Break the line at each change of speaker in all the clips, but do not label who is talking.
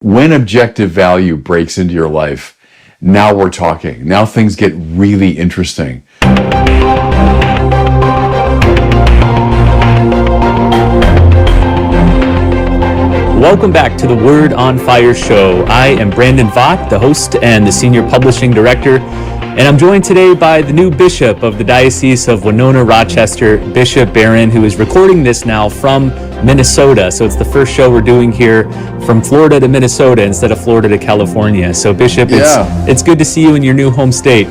when objective value breaks into your life, now we're talking. Now things get really interesting.
Welcome back to the Word on Fire show. I am Brandon Vogt, the host and the senior publishing director, and I'm joined today by the new bishop of the Diocese of Winona, Rochester, Bishop Barron, who is recording this now from Minnesota. So it's the first show we're doing here from Florida to Minnesota instead of Florida to California. So Bishop, it's good to see you in your new home state.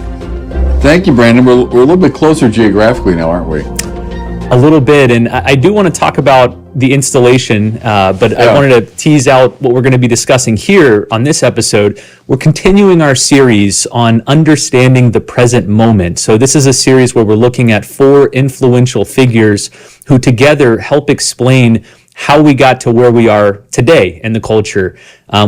Thank you, Brandon. We're a little bit closer geographically now, aren't we?
A little bit, and I do want to talk about the installation, but I wanted to tease out what we're going to be discussing here on this episode. We're continuing our series on understanding the present moment. So this is a series where we're looking at 4 influential figures who together help explain how we got to where we are today in the culture.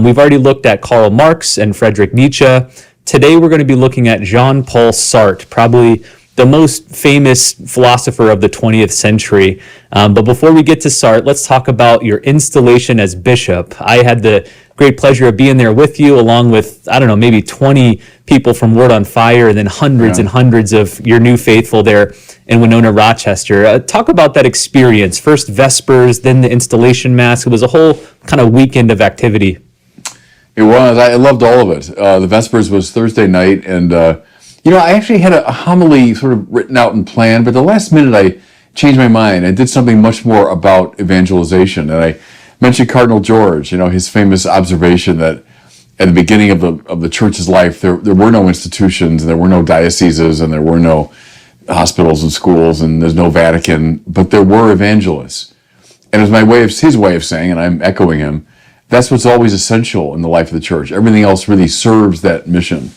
We've already looked at Karl Marx and Friedrich Nietzsche. Today we're going to be looking at Jean-Paul Sartre, probably the most famous philosopher of the 20th century. But before we get to Sartre, let's talk about your installation as bishop. I had the great pleasure of being there with you, along with, maybe 20 people from Word on Fire, and then hundreds and hundreds of your new faithful there in Winona, Rochester. Talk about that experience. First Vespers, then the installation Mass. It was a whole kind of weekend of activity.
It was. I loved all of it. The Vespers was Thursday night, and I actually had a homily sort of written out and planned, but the last minute I changed my mind. I did something much more about evangelization, and I mentioned Cardinal George, his famous observation that at the beginning of the church's life, there were no institutions, and there were no dioceses, and there were no hospitals and schools, and there's no Vatican, but there were evangelists. And it was his way of saying, and I'm echoing him, that's what's always essential in the life of the church. Everything else really serves that mission.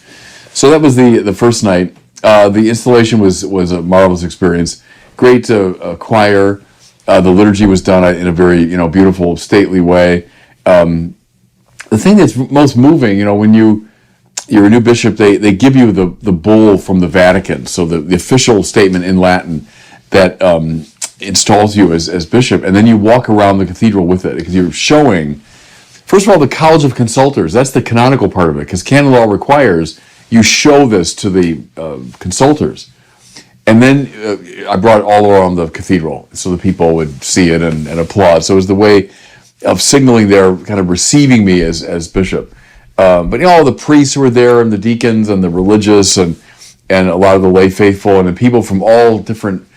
So that was the first night. The installation was a marvelous experience. Great choir. The liturgy was done in a very beautiful, stately way. The thing that's most moving, when you're a new bishop, they give you the bull from the Vatican, so the official statement in Latin that installs you as bishop, and then you walk around the cathedral with it because you're showing, first of all, the College of Consultors. That's the canonical part of it, because canon law requires you show this to the consultors. And then I brought it all around the cathedral so the people would see it and applaud. So it was the way of signaling their kind of receiving me as bishop. But all the priests were there, and the deacons and the religious and a lot of the lay faithful, and the people from all different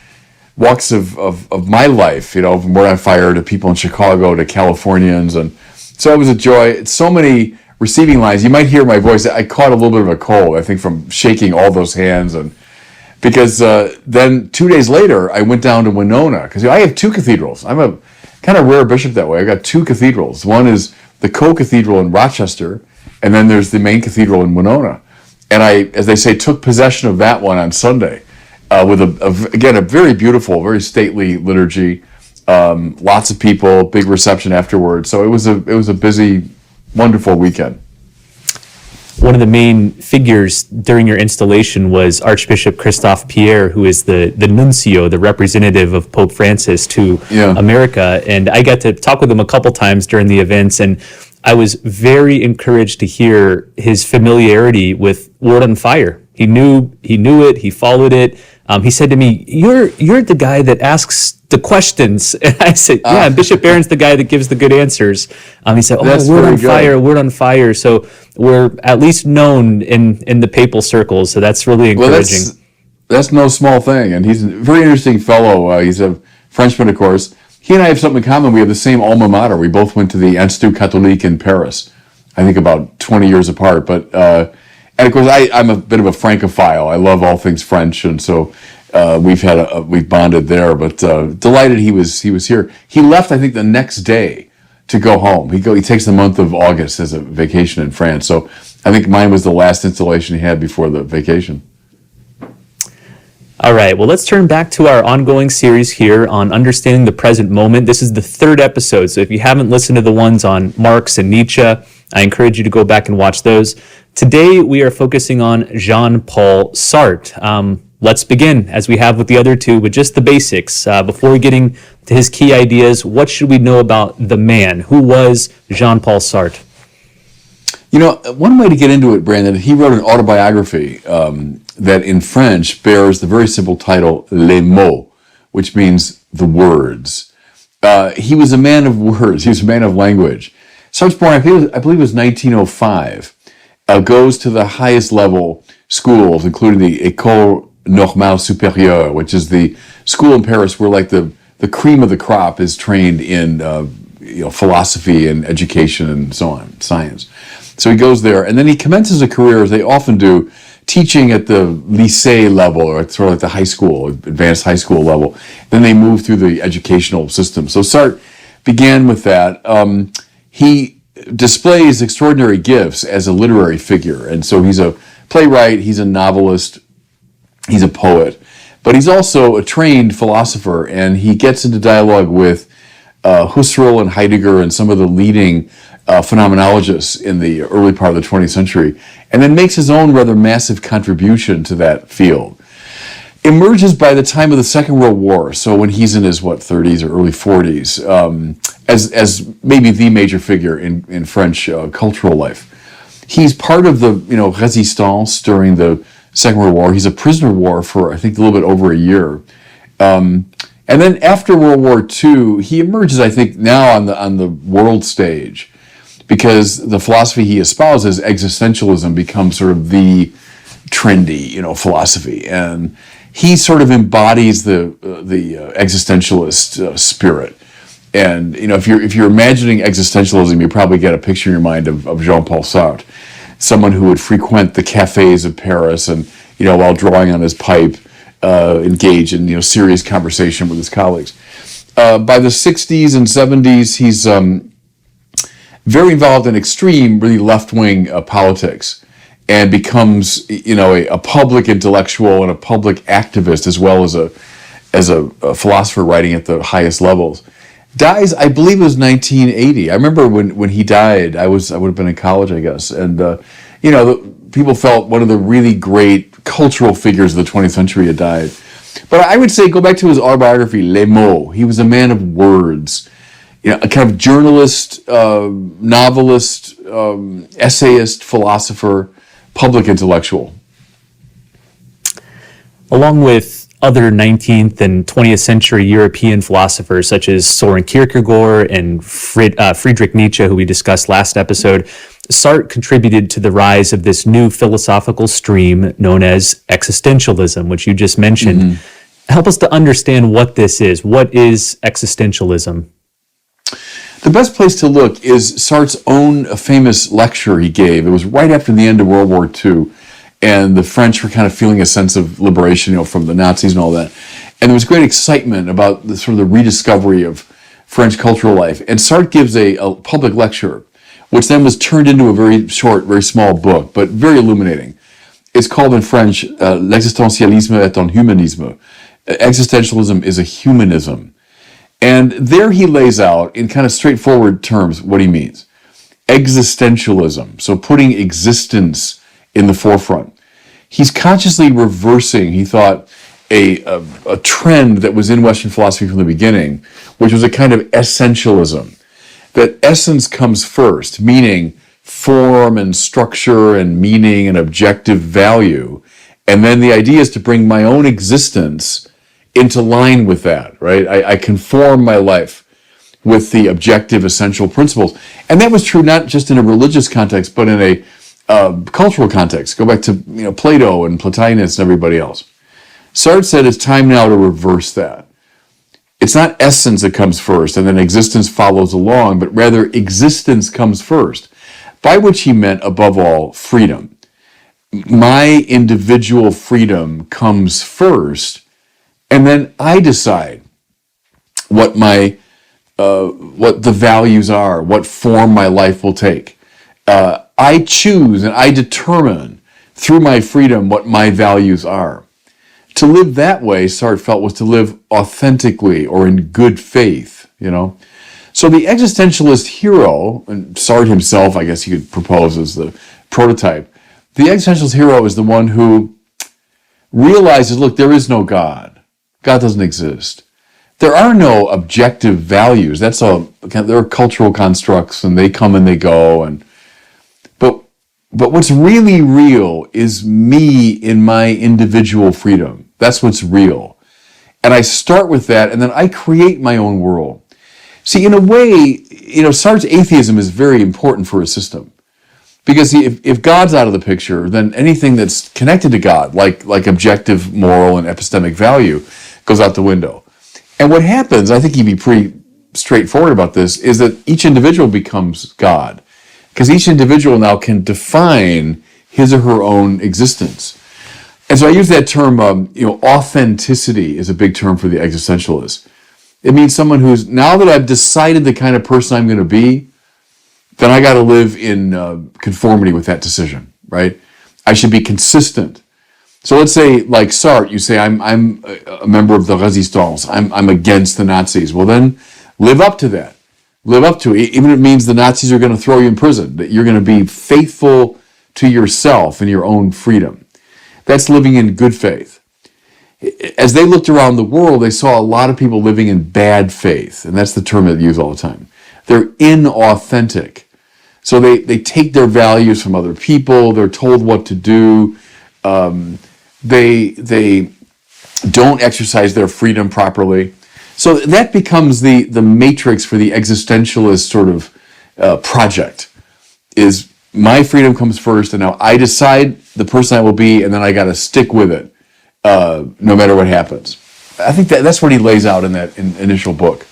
walks of my life, from Word on Fire to people in Chicago to Californians. And so it was a joy. It's so many receiving lines. You might hear my voice. I caught a little bit of a cold, I think, from shaking all those hands. And because then 2 days later, I went down to Winona, because I have 2 cathedrals. I'm a kind of rare bishop that way. I got 2 cathedrals. One is the co-cathedral in Rochester, and then there's the main cathedral in Winona. And I, as they say, took possession of that one on Sunday with again a very beautiful, very stately liturgy. Lots of people, big reception afterwards. So it was a busy, wonderful weekend.
One of the main figures during your installation was Archbishop Christophe Pierre, who is the nuncio, the representative of Pope Francis to America. And I got to talk with him a couple times during the events, and I was very encouraged to hear his familiarity with Word on Fire. He knew it, he followed it. He said to me, you're the guy that asks the questions. And I said, yeah, Bishop Barron's the guy that gives the good answers. He said, Word on Fire. So we're at least known in the papal circles. So that's really encouraging.
Well, that's no small thing. And he's a very interesting fellow. He's a Frenchman, of course. He and I have something in common. We have the same alma mater. We both went to the Institut Catholique in Paris, I think about 20 years apart. But and of course, I'm a bit of a Francophile. I love all things French, and so we've bonded there. But delighted he was here. He left, I think, the next day to go home. He takes the month of August as a vacation in France. So I think mine was the last installation he had before the vacation.
All right, well, let's turn back to our ongoing series here on understanding the present moment. This is the 3rd episode, so if you haven't listened to the ones on Marx and Nietzsche, I encourage you to go back and watch those. Today, we are focusing on Jean-Paul Sartre. Let's begin, as we have with the other 2, with just the basics. Before getting to his key ideas, what should we know about the man? Who was Jean-Paul Sartre?
One way to get into it, Brandon, he wrote an autobiography that in French bears the very simple title Les mots, which means the words. He was a man of words. He was a man of language. Sartre's born, I believe it was 1905. Goes to the highest level schools, including the École Normale Supérieure, which is the school in Paris where like the cream of the crop is trained in philosophy and education and so on, science. So he goes there, and then he commences a career, as they often do, teaching at the lycée level, or sort of like the high school, advanced high school level. Then they move through the educational system. So Sartre began with that. He displays extraordinary gifts as a literary figure, and so he's a playwright, he's a novelist, he's a poet, but he's also a trained philosopher, and he gets into dialogue with Husserl and Heidegger and some of the leading phenomenologists in the early part of the 20th century, and then makes his own rather massive contribution to that field. Emerges by the time of the Second World War, so when he's in his 30s or early 40s, as maybe the major figure in French cultural life. He's part of the resistance during the Second World War. He's a prisoner of war for I think a little bit over a year. And then after World War II, he emerges, I think, now on the world stage, because the philosophy he espouses, existentialism, becomes sort of the trendy, philosophy, and he sort of embodies the existentialist spirit. And if you're imagining existentialism, you probably get a picture in your mind of Jean-Paul Sartre, someone who would frequent the cafes of Paris and while drawing on his pipe, engage in serious conversation with his colleagues. By the 60s and 70s, he's very involved in extreme, really left-wing politics, and becomes a public intellectual and a public activist, as well as a philosopher writing at the highest levels. Dies, I believe it was 1980. I remember when he died, I would have been in college, I guess, and people felt one of the really great cultural figures of the 20th century had died. But I would say, go back to his autobiography, Les mots. He was a man of words, a kind of journalist, novelist, essayist, philosopher, public intellectual.
Along with other 19th and 20th century European philosophers such as Soren Kierkegaard and Friedrich Nietzsche, who we discussed last episode, Sartre contributed to the rise of this new philosophical stream known as existentialism, which you just mentioned. Mm-hmm. Help us to understand what this is. What is existentialism?
The best place to look is Sartre's own famous lecture he gave. It was right after the end of World War II, and the French were kind of feeling a sense of liberation, from the Nazis and all that. And there was great excitement about the sort of the rediscovery of French cultural life. And Sartre gives a public lecture, which then was turned into a very short, very small book, but very illuminating. It's called in French, L'existentialisme est un humanisme. Existentialism is a humanism. And there he lays out, in kind of straightforward terms, what he means. Existentialism, so putting existence in the forefront. He's consciously reversing, he thought, a trend that was in Western philosophy from the beginning, which was a kind of essentialism. That essence comes first, meaning form and structure and meaning and objective value. And then the idea is to bring my own existence into line with that, right? I conform my life with the objective essential principles. And that was true not just in a religious context, but in a cultural context. Go back to Plato and Plotinus and everybody else. Sartre said it's time now to reverse that. It's not essence that comes first and then existence follows along, but rather existence comes first, by which he meant, above all, freedom. My individual freedom comes first, and then I decide what the values are, what form my life will take. I choose and I determine through my freedom what my values are. To live that way, Sartre felt, was to live authentically or in good faith, So the existentialist hero, and Sartre himself, I guess you could propose as the prototype, the existentialist hero is the one who realizes, look, there is no God. God doesn't exist. There are no objective values. There are cultural constructs, and they come and they go. But what's really real is me in my individual freedom. That's what's real. And I start with that, and then I create my own world. See, in a way, Sartre's atheism is very important for his system. Because if God's out of the picture, then anything that's connected to God, like objective moral and epistemic value, goes out the window. And what happens, I think he'd be pretty straightforward about this, is that each individual becomes God. Because each individual now can define his or her own existence. And so I use that term, authenticity is a big term for the existentialist. It means someone who's, now that I've decided the kind of person I'm going to be, then I got to live in conformity with that decision, right? I should be consistent. So let's say, like Sartre, you say, I'm a member of the Resistance. I'm against the Nazis. Well, then live up to that. Live up to it, even if it means the Nazis are going to throw you in prison, that you're going to be faithful to yourself and your own freedom. That's living in good faith. As they looked around the world, they saw a lot of people living in bad faith, and that's the term they use all the time. They're inauthentic. So they take their values from other people. They're told what to do. They don't exercise their freedom properly. So that becomes the matrix for the existentialist sort of project. Is my freedom comes first, and now I decide the person I will be, and then I got to stick with it, no matter what happens. I think that's what he lays out in that initial book.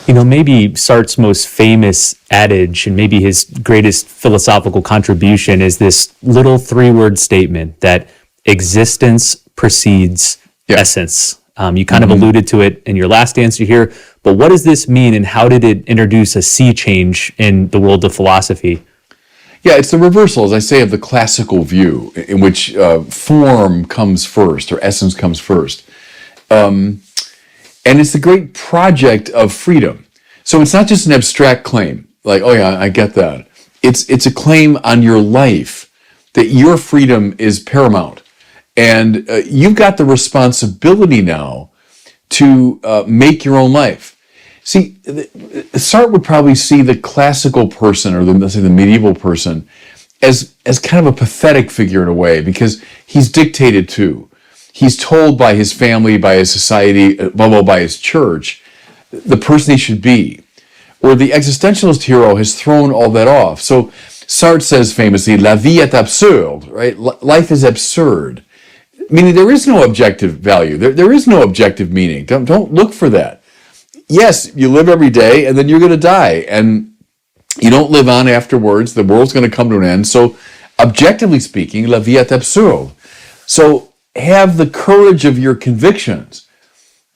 Maybe Sartre's most famous adage and maybe his greatest philosophical contribution is this little 3-word statement that existence precedes essence. You kind of alluded to it in your last answer here, but what does this mean, and how did it introduce a sea change in the world of philosophy?
Yeah, it's the reversal, as I say, of the classical view in which form comes first, or essence comes first. And it's the great project of freedom. So it's not just an abstract claim, like, oh yeah, I get that. It's a claim on your life that your freedom is paramount. And you've got the responsibility now to make your own life. See, Sartre would probably see the classical person, or let's say the medieval person, as kind of a pathetic figure in a way, because he's dictated to. He's told by his family, by his society, by his church, the person he should be. Or the existentialist hero has thrown all that off. So Sartre says famously, "La vie est absurde," right? Life is absurd. Meaning there is no objective value. There is no objective meaning. Don't look for that. Yes, you live every day, and then you're going to die. And you don't live on afterwards. The world's going to come to an end. So objectively speaking, la vie est absurde. So have the courage of your convictions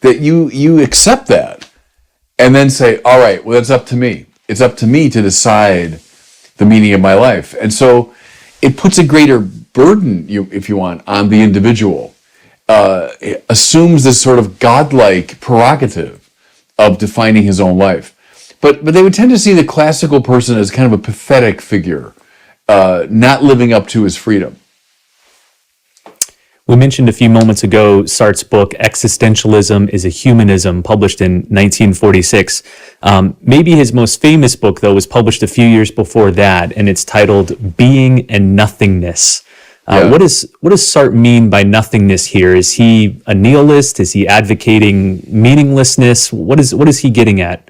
that you accept that, and then say, all right, well, it's up to me. It's up to me to decide the meaning of my life. And so it puts a greater burden, if you want, on the individual. It assumes this sort of godlike prerogative of defining his own life. But they would tend to see the classical person as kind of a pathetic figure, not living up to his freedom.
We mentioned a few moments ago Sartre's book, Existentialism is a Humanism, published in 1946. Maybe his most famous book, though, was published a few years before that, and it's titled Being and Nothingness. What does Sartre mean by nothingness here? Is he a nihilist? Is he advocating meaninglessness? What is he getting at?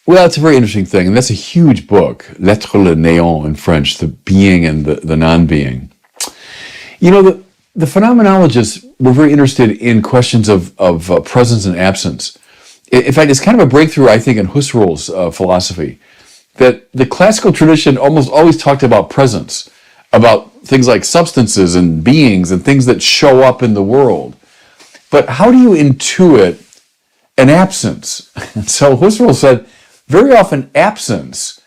Well, it's a very interesting thing, and that's a huge book, L'être le néant in French, the being and the non-being. The phenomenologists were very interested in questions of presence and absence. In fact, it's kind of a breakthrough, I think, in Husserl's philosophy, that the classical tradition almost always talked about presence, about things like substances and beings and things that show up in the world. But how do you intuit an absence? So Husserl said, very often absence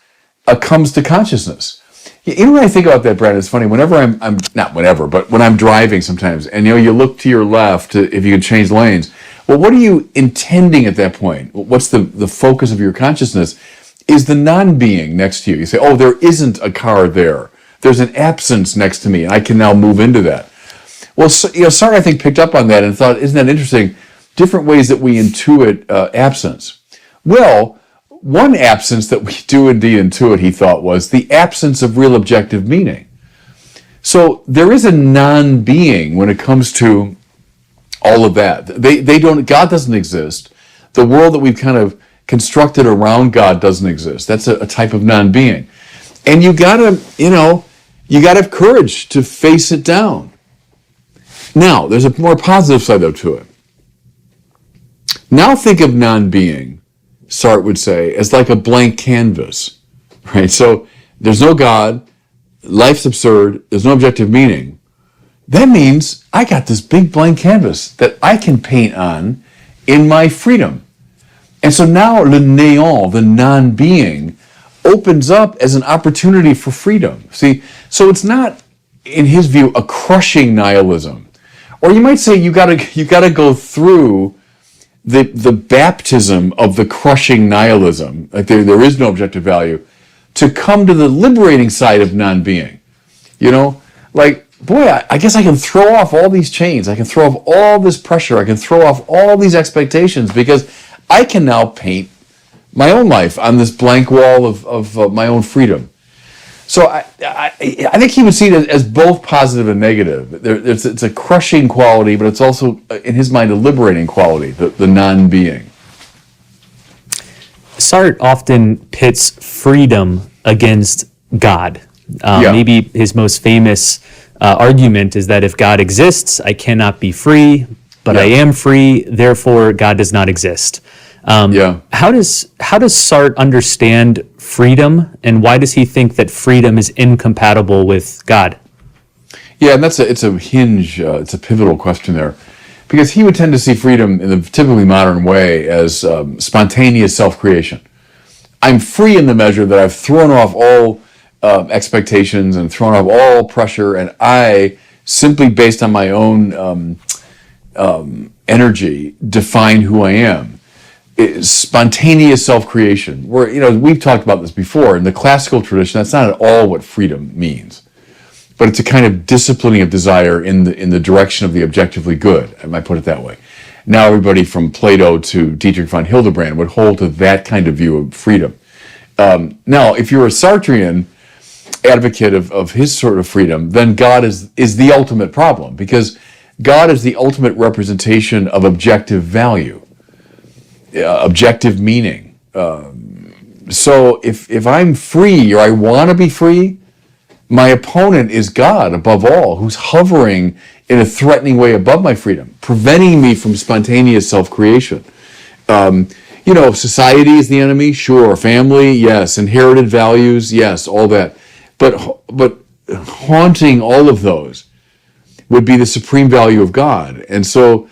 comes to consciousness. When I think about that, Brad, it's funny. Whenever I'm not whenever, but when I'm driving sometimes, and you look to your left if you can change lanes. Well, what are you intending at that point? What's the focus of your consciousness? Is the non-being next to you? You say, oh, there isn't a car there. There's an absence next to me, and I can now move into that. Well, Sartre, I think, picked up on that and thought, isn't that interesting? Different ways that we intuit absence. Well, one absence that we do indeed intuit, he thought, was the absence of real objective meaning. So there is a non-being when it comes to all of that. They don't. God doesn't exist. The world that we've kind of constructed around God doesn't exist. That's a type of non-being, and you gotta have courage to face it down. Now, there's a more positive side though to it. Now think of non-being, Sartre would say, as like a blank canvas, right? So there's no God, life's absurd, there's no objective meaning. That means I got this big blank canvas that I can paint on in my freedom. And so now le néant, the non-being, opens up as an opportunity for freedom. See, so it's not, in his view, a crushing nihilism. Or you might say you gotta go through the baptism of the crushing nihilism, like there is no objective value, to come to the liberating side of non-being. Like, boy, I guess I can throw off all these chains. I can throw off all this pressure. I can throw off all these expectations because I can now paint my own life on this blank wall of my own freedom. So I think he would see it as both positive and negative. It's a crushing quality, but it's also, in his mind, a liberating quality, the non-being.
Sartre often pits freedom against God. Maybe his most famous argument is that if God exists, I cannot be free, but I am free, therefore God does not exist. How does Sartre understand freedom, and why does he think that freedom is incompatible with God?
Yeah, and it's a hinge, it's a pivotal question there, because he would tend to see freedom in the typically modern way as spontaneous self-creation. I'm free in the measure that I've thrown off all expectations and thrown off all pressure, and I, simply based on my own energy, define who I am. Spontaneous self-creation, where, we've talked about this before, in the classical tradition, that's not at all what freedom means. But it's a kind of disciplining of desire in the direction of the objectively good, I might put it that way. Now everybody from Plato to Dietrich von Hildebrand would hold to that kind of view of freedom. Now, if you're a Sartrean advocate of his sort of freedom, then God is the ultimate problem, because God is the ultimate representation of objective value. Objective meaning. So if I'm free, or I want to be free, my opponent is God above all, who's hovering in a threatening way above my freedom, preventing me from spontaneous self-creation. Society is the enemy, sure. Family, yes. Inherited values, yes. All that, but haunting all of those would be the supreme value of God, and so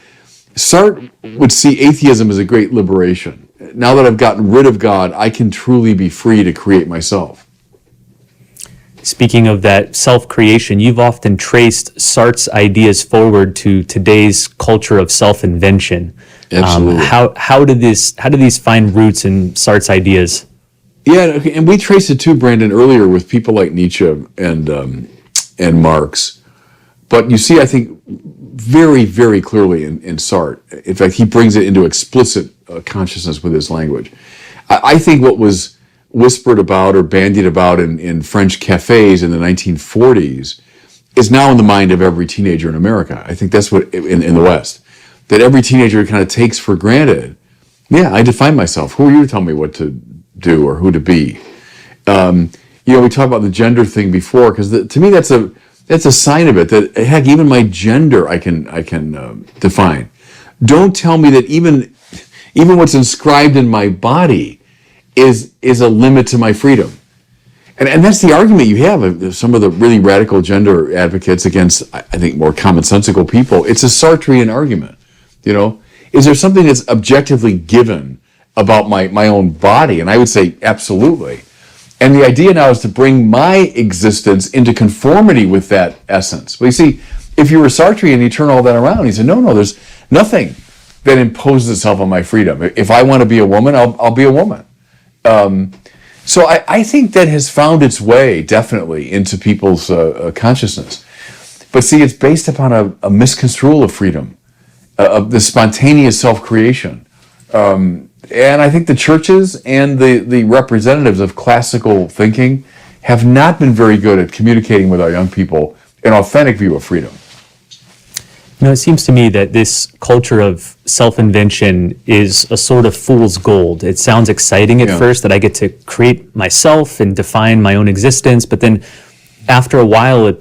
Sartre would see atheism as a great liberation. Now that I've gotten rid of God, I can truly be free to create myself.
Speaking of that self-creation, you've often traced Sartre's ideas forward to today's culture of self-invention.
Absolutely.
How do these find roots in Sartre's ideas?
Yeah, and we traced it too, Brandon, earlier with people like Nietzsche and Marx. But you see, I think, very, very clearly in Sartre. In fact, he brings it into explicit consciousness with his language. I think what was whispered about or bandied about in French cafes in the 1940s is now in the mind of every teenager in America. I think that's what, in the West, that every teenager kind of takes for granted. Yeah, I define myself. Who are you to tell me what to do or who to be? We talked about the gender thing before, because to me that's a sign of it, that heck, even my gender I can define. Don't tell me that even what's inscribed in my body is a limit to my freedom. And that's the argument you have of some of the really radical gender advocates against, I think, more commonsensical people. It's a Sartrean argument. Is there something that's objectively given about my own body? And I would say absolutely. And the idea now is to bring my existence into conformity with that essence. But you see, if you were Sartrean, you turn all that around. He said, no, there's nothing that imposes itself on my freedom. If I want to be a woman, I'll be a woman. So I think that has found its way, definitely, into people's consciousness. But see, it's based upon a misconstrual of freedom, of the spontaneous self-creation. And I think the churches and the representatives of classical thinking have not been very good at communicating with our young people an authentic view of freedom.
It seems to me that this culture of self-invention is a sort of fool's gold. It sounds exciting at first that I get to create myself and define my own existence, but then after a while it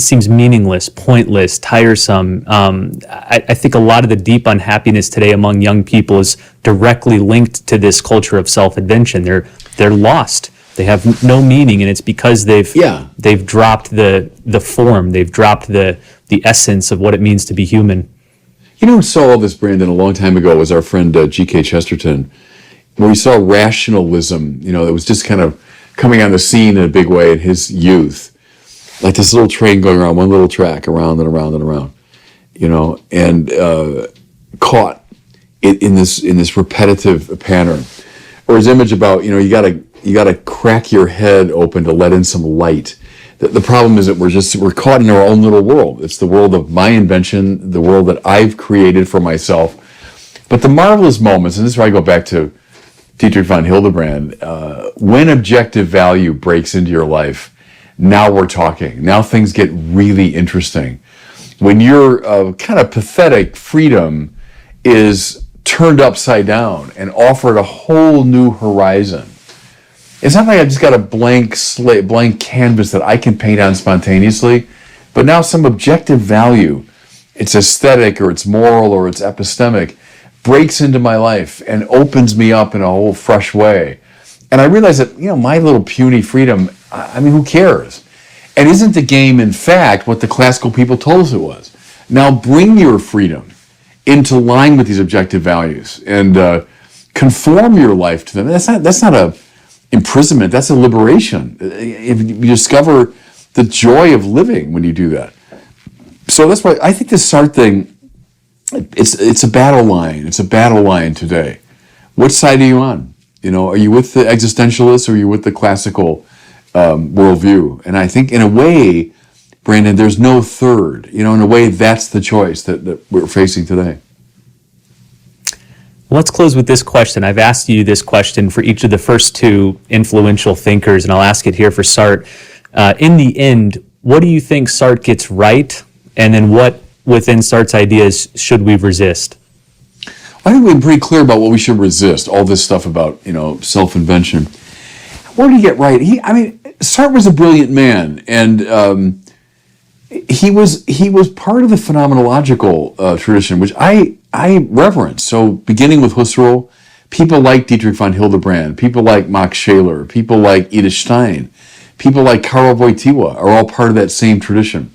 seems meaningless, pointless, tiresome. I think a lot of the deep unhappiness today among young people is directly linked to this culture of self-invention. They're lost. They have no meaning, and it's because they've dropped the form. They've dropped the essence of what it means to be human.
You know who saw all this, Brandon, a long time ago was our friend G.K. Chesterton, where we saw rationalism, that was just kind of coming on the scene in a big way in his youth. Like this little train going around one little track, around and around and around, and caught in this repetitive pattern. Or his image about, you gotta crack your head open to let in some light. The problem is that we're caught in our own little world. It's the world of my invention, the world that I've created for myself. But the marvelous moments, and this is where I go back to Dietrich von Hildebrand, when objective value breaks into your life, now we're talking. Now things get really interesting. When your kind of pathetic freedom is turned upside down and offered a whole new horizon. It's not like I've just got a blank slate, blank canvas that I can paint on spontaneously, but now some objective value, it's aesthetic or it's moral or it's epistemic, breaks into my life and opens me up in a whole fresh way. And I realize that, my little puny freedom, who cares? And isn't the game, in fact, what the classical people told us it was? Now bring your freedom into line with these objective values and conform your life to them. That's not a imprisonment, that's a liberation. If you discover the joy of living when you do that. So that's why I think this Sartre thing, it's a battle line. It's a battle line today. Which side are you on? Are you with the existentialists or are you with the classical worldview? And I think in a way, Brandon, there's no third. In a way, that's the choice that we're facing today.
Let's close with this question. I've asked you this question for each of the first two influential thinkers, and I'll ask it here for Sartre. In the end, what do you think Sartre gets right, and then what within Sartre's ideas should we resist?
I think we've been pretty clear about what we should resist, all this stuff about, self-invention. What did he get right? Sartre was a brilliant man, and he was part of the phenomenological tradition, which I reverence. So beginning with Husserl, people like Dietrich von Hildebrand, people like Max Scheler, people like Edith Stein, people like Karl Wojtyła are all part of that same tradition.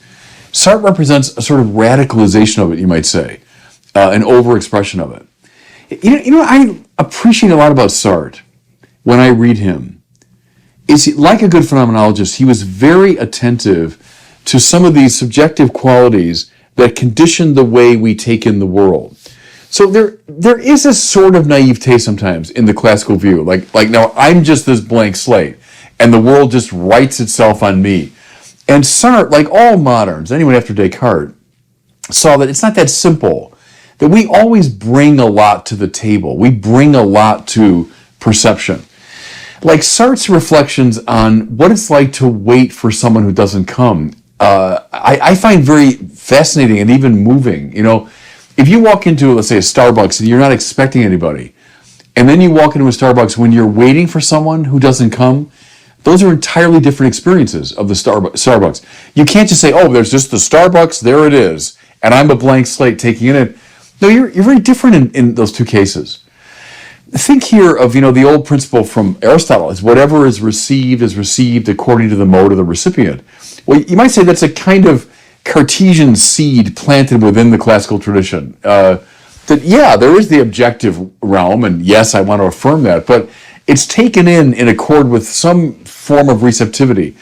Sartre represents a sort of radicalization of it, you might say, an overexpression of it. I appreciate a lot about Sartre when I read him. Like a good phenomenologist, he was very attentive to some of these subjective qualities that condition the way we take in the world. So there is a sort of naivete sometimes in the classical view, like now I'm just this blank slate, and the world just writes itself on me. And Sartre, like all moderns, anyone after Descartes, saw that it's not that simple, that we always bring a lot to the table. We bring a lot to perception. Like Sartre's reflections on what it's like to wait for someone who doesn't come, I find very fascinating and even moving. If you walk into, let's say, a Starbucks and you're not expecting anybody, and then you walk into a Starbucks when you're waiting for someone who doesn't come, those are entirely different experiences of the Starbucks. You can't just say, oh, there's just the Starbucks, there it is, and I'm a blank slate taking it in. No, you're very different in those two cases. Think here of, the old principle from Aristotle, is whatever is received according to the mode of the recipient. Well, you might say that's a kind of Cartesian seed planted within the classical tradition. There is the objective realm, and yes, I want to affirm that, but it's taken in accord with some form of receptivity.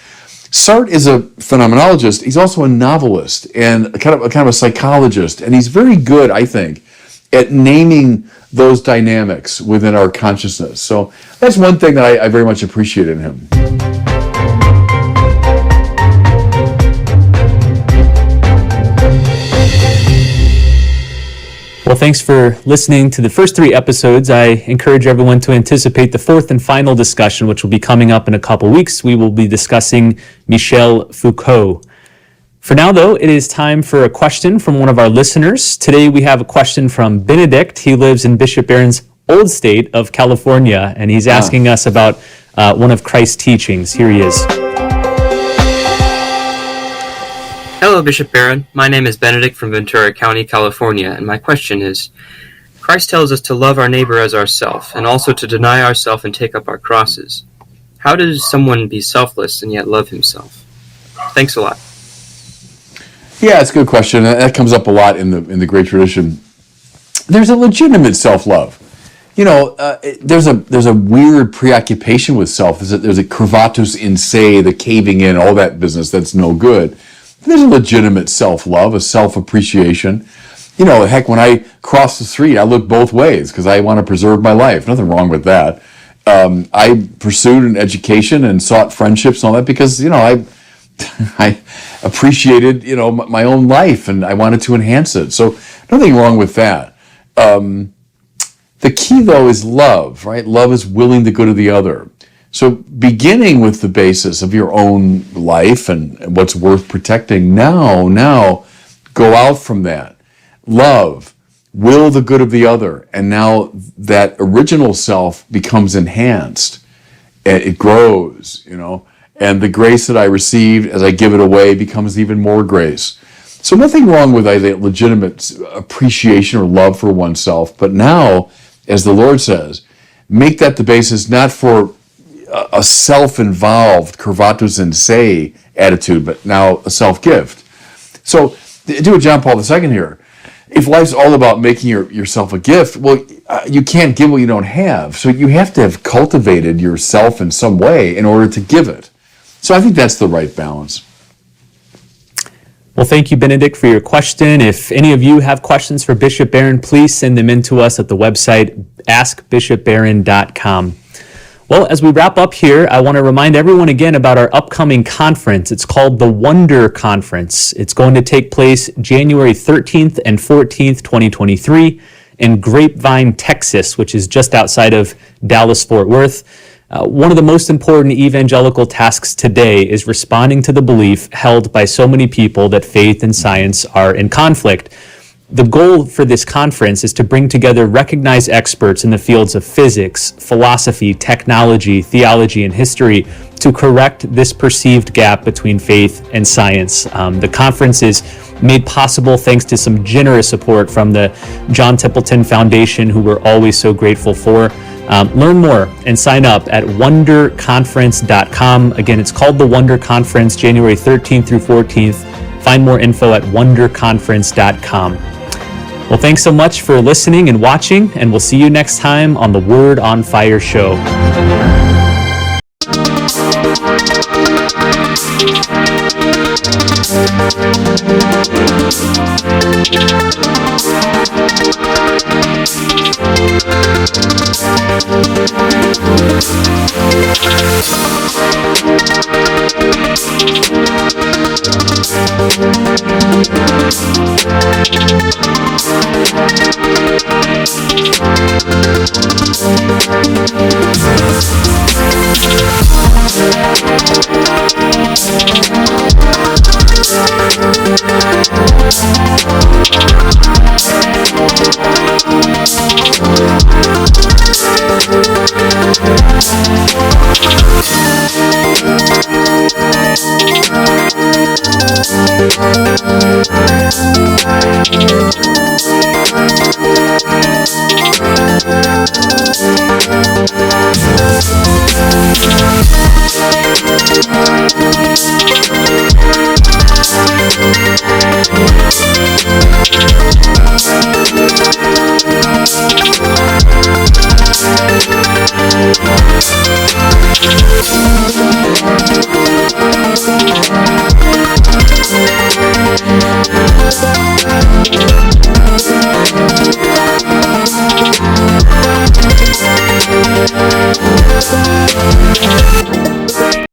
Sartre is a phenomenologist. He's also a novelist and kind of a psychologist, and he's very good, I think, at naming those dynamics within our consciousness. So that's one thing that I very much appreciate in him.
Well, Well, thanks for listening to the first 3 episodes. I encourage everyone to anticipate the 4th and final discussion, which will be coming up in a couple weeks. We will be discussing Michel Foucault. For now, though, it is time for a question from one of our listeners. Today, we have a question from Benedict. He lives in Bishop Barron's old state of California, and he's asking us about one of Christ's teachings. Here he is.
Hello, Bishop Barron. My name is Benedict from Ventura County, California, and my question is, Christ tells us to love our neighbor as ourself, and also to deny ourselves and take up our crosses. How does someone be selfless and yet love himself? Thanks a lot.
Yeah, it's a good question. That comes up a lot in the great tradition. There's a legitimate self-love. There's a weird preoccupation with self. There's a curvatus in se, the caving in, all that business that's no good. There's a legitimate self-love, a self-appreciation. Heck, when I cross the street, I look both ways because I want to preserve my life. Nothing wrong with that. I pursued an education and sought friendships and all that because, I appreciated, my own life and I wanted to enhance it. So nothing wrong with that. The key, though, is love, right? Love is willing the good of the other. So beginning with the basis of your own life and what's worth protecting, now go out from that. Love, will the good of the other. And now that original self becomes enhanced. It grows, and the grace that I received as I give it away becomes even more grace. So nothing wrong with a legitimate appreciation or love for oneself. But now, as the Lord says, make that the basis not for a self-involved curvatus in se attitude, but now a self-gift. So do a Jean-Paul II here. If life's all about making yourself a gift, well, you can't give what you don't have. So you have to have cultivated yourself in some way in order to give it. So I think that's the right balance.
Well, thank you, Benedict, for your question. If any of you have questions for Bishop Barron, please send them in to us at the website askbishopbarron.com. Well, as we wrap up here, I want to remind everyone again about our upcoming conference. It's called the Wonder Conference. It's going to take place January 13th and 14th, 2023 in Grapevine, Texas, which is just outside of Dallas-Fort Worth. One of the most important evangelical tasks today is responding to the belief held by so many people that faith and science are in conflict. The goal for this conference is to bring together recognized experts in the fields of physics, philosophy, technology, theology, and history to correct this perceived gap between faith and science. The conference is made possible thanks to some generous support from the John Templeton Foundation, who we're always so grateful for. Learn more and sign up at wonderconference.com. Again, it's called the Wonder Conference, January 13th through 14th. Find more info at wonderconference.com. Well, thanks so much for listening and watching, and we'll see you next time on the Word on Fire show.